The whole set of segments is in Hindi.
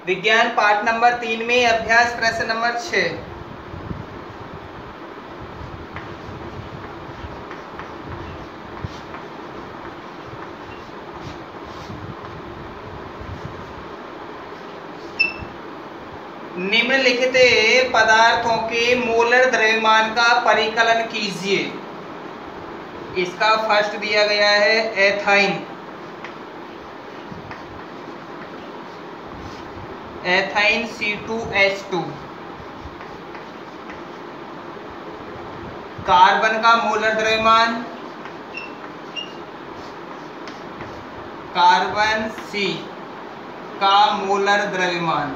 विज्ञान पाठ नंबर 3 में अभ्यास प्रश्न नंबर 6। निम्नलिखित पदार्थों के मोलर द्रव्यमान का परिकलन कीजिए। इसका फर्स्ट दिया गया है एथाइन। Ethyne C2H2। कार्बन का मोलर द्रव्यमान कार्बन C का मोलर द्रव्यमान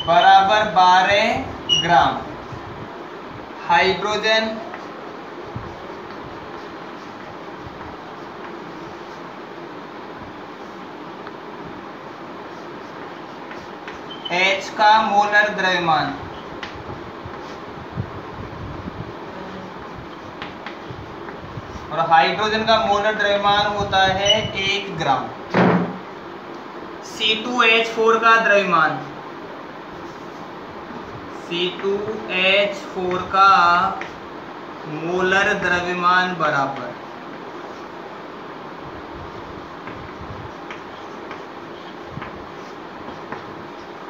बराबर 12 ग्राम। हाइड्रोजन H का मोलर द्रव्यमान और हाइड्रोजन का मोलर द्रव्यमान होता है 1 ग्राम। C2H4 का द्रव्यमान C2H4 का मोलर द्रव्यमान बराबर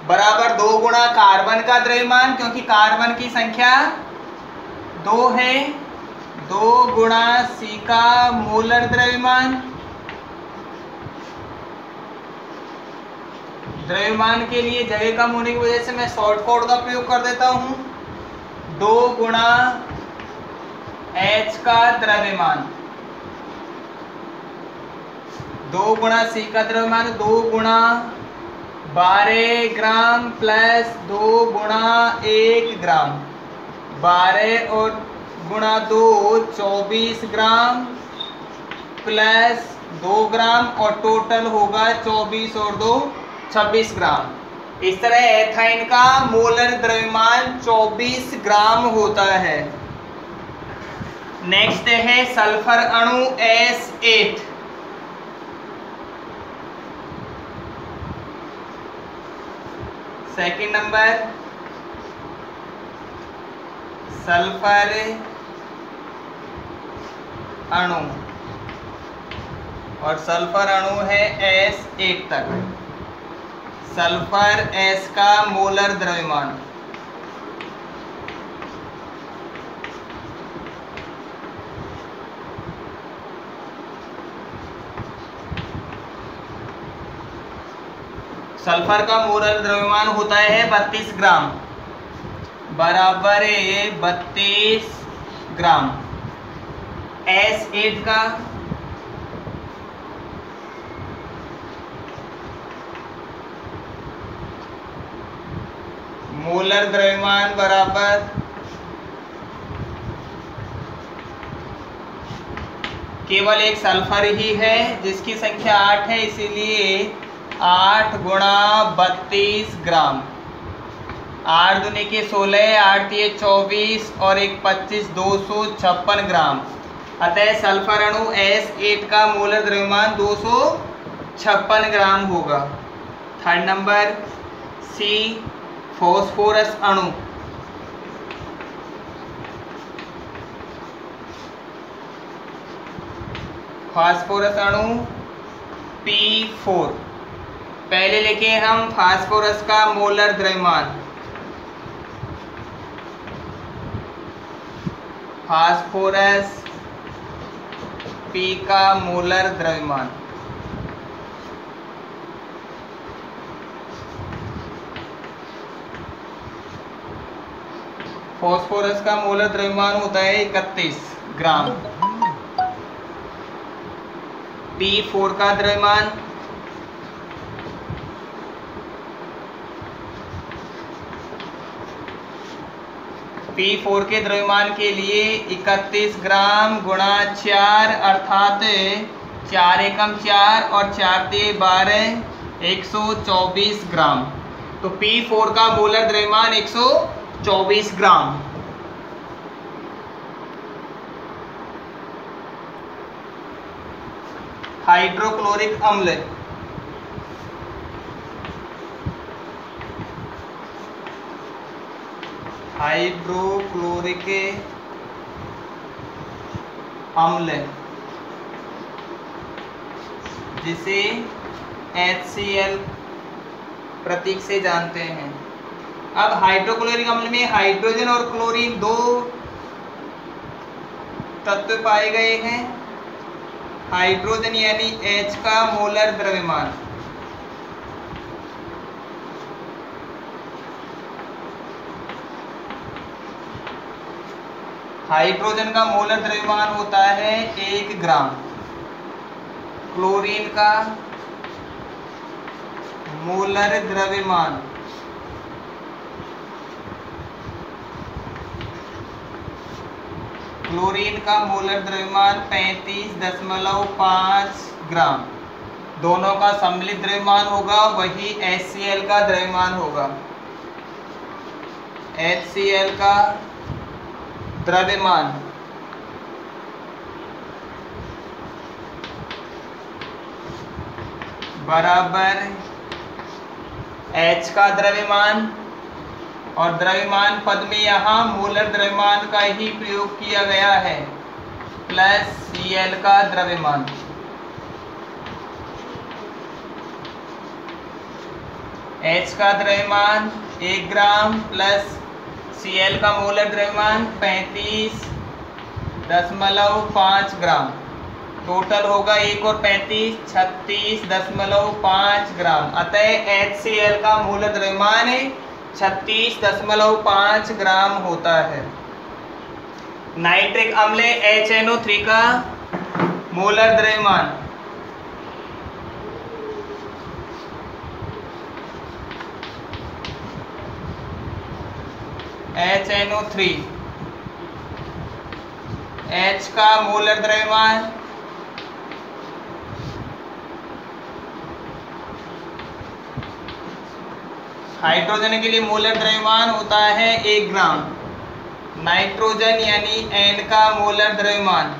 बराबर 2 गुणा कार्बन का द्रव्यमान, क्योंकि कार्बन की संख्या 2 है, 2 गुणा C का मोलर द्रव्यमान। द्रव्यमान के लिए जगह कम होने की वजह से मैं शॉर्ट कोड का प्रयोग कर देता हूं। 2 गुणा H का द्रव्यमान, 2 गुणा C का द्रव्यमान, 2 गुणा 12 ग्राम प्लस 2 गुणा 1 ग्राम। 12 और गुणा 2 24 ग्राम प्लस 2 ग्राम और टोटल होगा 24 और 2 26 ग्राम। इस तरह एथाइन का मोलर द्रव्यमान 24 ग्राम होता है। नेक्स्ट है सल्फर अणु S8। सेकंड नंबर सल्फर अणु, और सल्फर अणु है S8 तक। सल्फर S का मोलर द्रव्यमान सल्फर का मोलर द्रव्यमान होता है 32 ग्राम बराबर 32 ग्राम। S8 का मोलर द्रव्यमान बराबर केवल एक सल्फर ही है जिसकी संख्या 8 है, इसीलिए 8 गुणा 32 ग्राम। 8 दूनी के 16, 8 दिए 24 और 1 25, 256 ग्राम। अतः सल्फर अणु S8 का मोलर द्रव्यमान 256 ग्राम होगा। थर्ड नंबर C फॉस्फोरस अणु। फास्फोरस अणु P4। पहले लिखे हम फास्फोरस का मोलर द्रव्यमान। फास्फोरस P का मोलर द्रव्यमान फास्फोरस का मोलर द्रव्यमान होता है 31 ग्राम। P4 का द्रव्यमान P4 के द्रव्यमान के लिए 31 ग्राम गुणा 4 अर्थात 4 एकम 4 और 4 दिए 12, 124 ग्राम। तो P4 का मोलर द्रव्यमान 124 ग्राम। हाइड्रोक्लोरिक अम्ल, हाइड्रोक्लोरिक अम्ल जिसे HCl प्रतीक से जानते हैं। अब हाइड्रोक्लोरिक अम्ल में हाइड्रोजन और क्लोरीन दो तत्व पाए गए हैं। हाइड्रोजन यानी H का मोलर द्रव्यमान, हाइड्रोजन का मोलर द्रव्यमान होता है 1 ग्राम, क्लोरीन का मोलर द्रव्यमान क्लोरीन का मोलर द्रव्यमान 35.5 ग्राम। दोनों का सम्मिलित द्रव्यमान होगा, वही HCl का द्रव्यमान होगा। HCl का द्रव्यमान बराबर H का द्रव्यमान, और द्रव्यमान पद में यहाँ मोलर द्रव्यमान का ही प्रयोग किया गया है, प्लस Cl का द्रव्यमान। H का द्रव्यमान 1 ग्राम प्लस Cl का मोलर द्रव्यमान 35.5 ग्राम। टोटल होगा 1 और 35 36.5 ग्राम। अतः HCl का मोलर द्रव्यमान 36.5 ग्राम होता है। नाइट्रिक अम्ल HNO3 का मोलर द्रव्यमान HNO3, H का मोलर द्रव्यमान हाइड्रोजन के लिए मोलर द्रव्यमान होता है 1 ग्राम। नाइट्रोजन यानी N का मोलर द्रव्यमान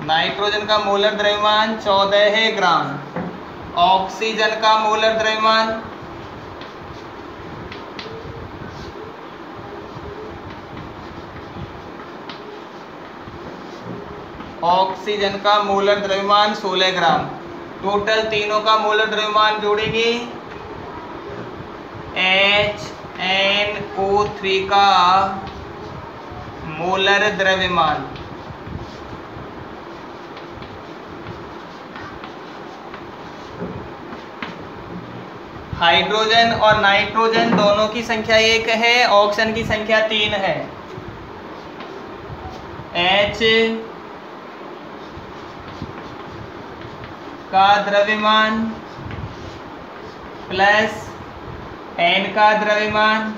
नाइट्रोजन का मोलर द्रव्यमान 14 ग्राम। ऑक्सीजन का मोलर द्रव्यमान ऑक्सीजन का मोलर द्रव्यमान 16 ग्राम। टोटल तीनों का मोलर द्रव्यमान जोड़ेंगे, HNO3 का मोलर द्रव्यमान हाइड्रोजन और नाइट्रोजन दोनों की संख्या 1 है, ऑक्सीजन की संख्या 3 है। H का द्रव्यमान प्लस N का द्रव्यमान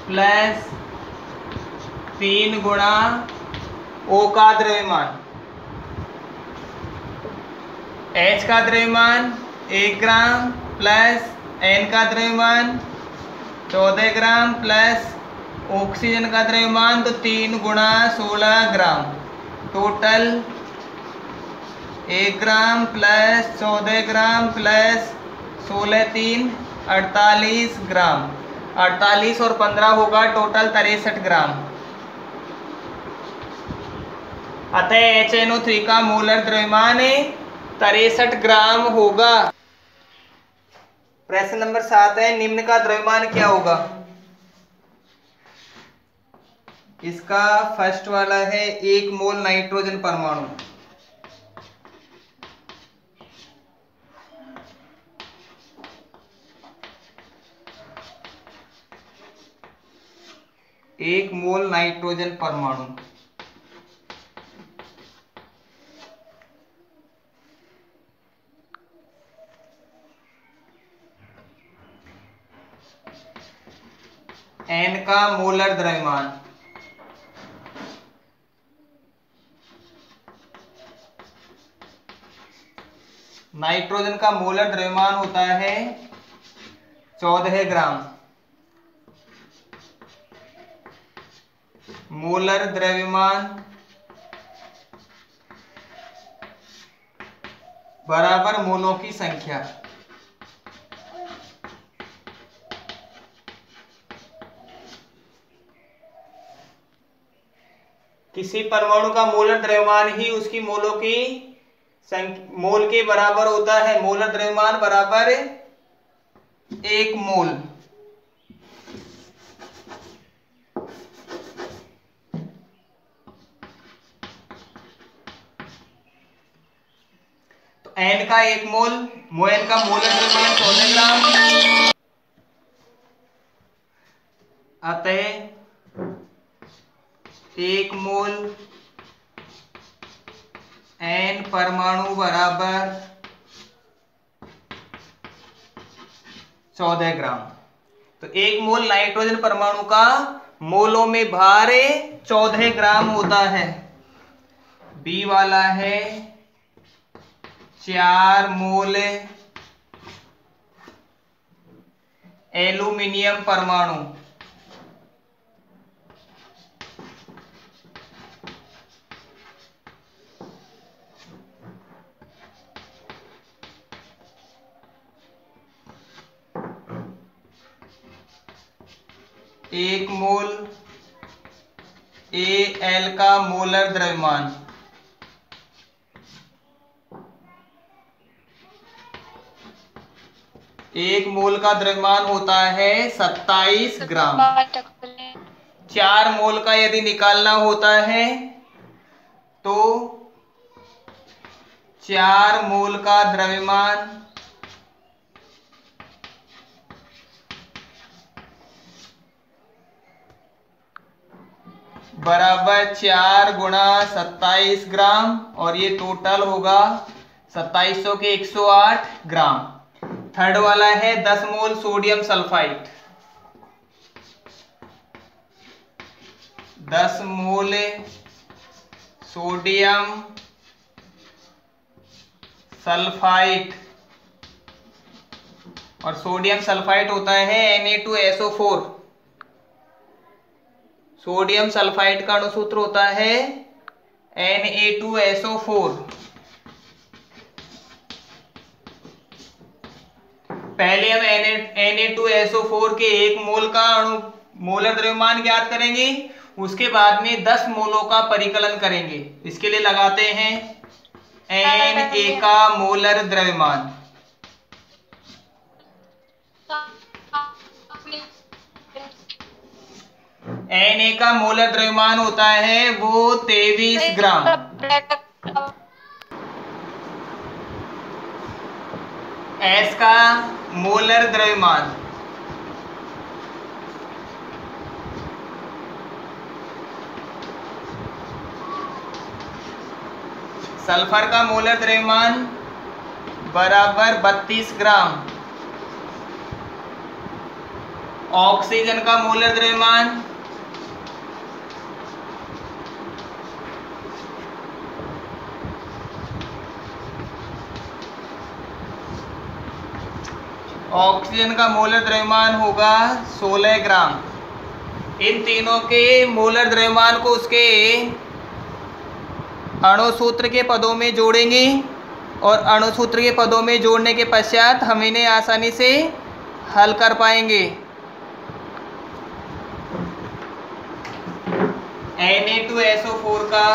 प्लस 3 गुणा O का द्रव्यमान। H का द्रव्यमान 1 ग्राम प्लस N का द्रव्यमान 14 ग्राम प्लस ऑक्सीजन का द्रव्यमान तो 3 गुणा 16 gram. Total 1 gram plus 14 gram plus 16 3 48 gram. 48 और 15 होगा टोटल 63 ग्राम। अतः HNO3 का मोलर द्रव्यमान 63 ग्राम होगा। प्रश्न नंबर 7 है, निम्न का द्रव्यमान क्या होगा? इसका फर्स्ट वाला है 1 मोल नाइट्रोजन परमाणु। एक मोल नाइट्रोजन परमाणु N का मोलर द्रव्यमान नाइट्रोजन का मोलर द्रव्यमान होता है 14 ग्राम। मोलर द्रव्यमान बराबर मोलों की संख्या। किसी परमाणु का मोलर द्रव्यमान ही उसकी मोलों की मोल के बराबर होता है। मोलर द्रव्यमान बराबर 1 मोल। तो एन का 1 मोल, एन का मोलर द्रव्यमान 14 ग्राम। अतः 1 मोल एन परमाणु बराबर 14 ग्राम। तो 1 मोल नाइट्रोजन परमाणु का मोलों में भार 14 ग्राम होता है। बी वाला है 4 मोल एल्यूमिनियम परमाणु। एक मोल एल का मोलर द्रव्यमान। एक मोल का द्रव्यमान होता है 27 ग्राम। 4 मोल का यदि निकालना होता है तो 4 मोल का द्रव्यमान बराबर 4 गुणा 27 ग्राम, और ये टोटल होगा 2700 के 108 ग्राम। थर्ड वाला है 10 मोल सोडियम सल्फाइड। 10 मोल सोडियम सल्फाइड, और सोडियम सल्फाइड होता है Na2SO4। सोडियम सल्फाइड का अणुसूत्र होता है Na2SO4। पहले हम Na2SO4 के 1 मोल का मोलर द्रव्यमान ज्ञात करेंगे, उसके बाद में 10 मोलों का परिकलन करेंगे। इसके लिए लगाते हैं Na का मोलर द्रव्यमान। Na का मोलर द्रव्यमान होता है वो 23 ग्राम। S का मोलर द्रव्यमान सल्फर का मोलर द्रव्यमान बराबर 32 ग्राम। ऑक्सीजन का मोलर द्रव्यमान होगा 16 ग्राम। इन तीनों के मोलर द्रव्यमान को उसके अणुसूत्र के पदों में जोड़ेंगे, और अणुसूत्र के पदों में जोड़ने के पश्चात हम इन्हें आसानी से हल कर पाएंगे। Na2SO4 का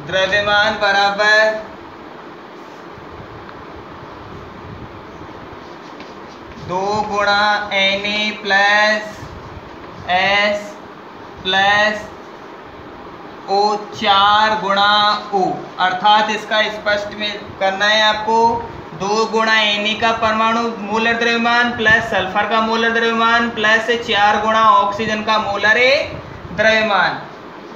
द्रव्यमान बराबर 2 गुणा Na plus S plus O 4 गुणा O, अर्थात इसका स्पष्ट में करना है आपको। 2 गुणा Na का परमाणु मोलर द्रव्यमान प्लस सल्फर का मोलर द्रव्यमान प्लस 4 गुणा ऑक्सीजन का मोलर द्रव्यमान।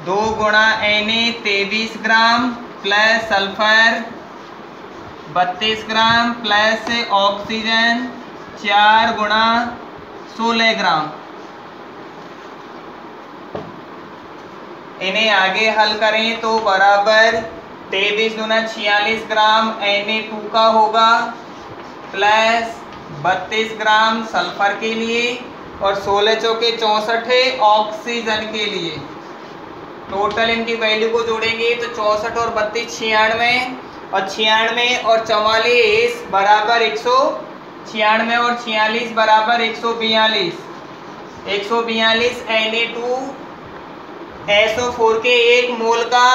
2 गुणा Na 23 gram plus sulphur 32 gram plus oxygen 4 गुणा 16 ग्राम। इन्हें आगे हल करें तो बराबर 23 दूना 46 ग्राम Na2 का होगा प्लस 32 ग्राम सल्फर के लिए और 16 चौके 64 ऑक्सीजन के लिए। टोटल इनकी वैल्यू को जोड़ेंगे तो 64 और 32 96 और 96 और 44 बराबर 196 और 46 बराबर 142। 142 Na2SO4 के 1 मोल का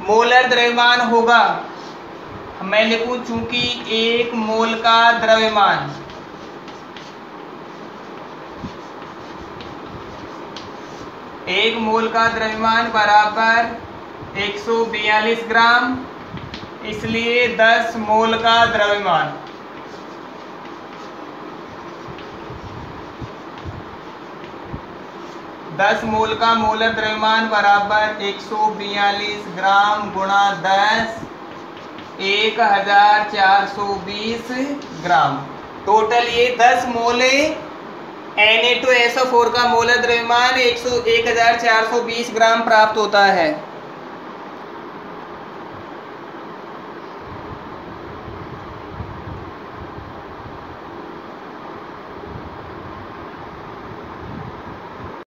मोलर द्रव्यमान होगा। मैं लिखूं चूंकि 1 मोल का द्रव्यमान, एक मोल का द्रव्यमान बराबर 142 ग्राम, इसलिए 10 मोल का द्रव्यमान। दस मोल का मोलर द्रव्यमान बराबर 142 ग्राम गुणा 10 1420 ग्राम। टोटल ये 10 मोल Na2SO4 का मोलर द्रव्यमान 1420 ग्राम प्राप्त होता है।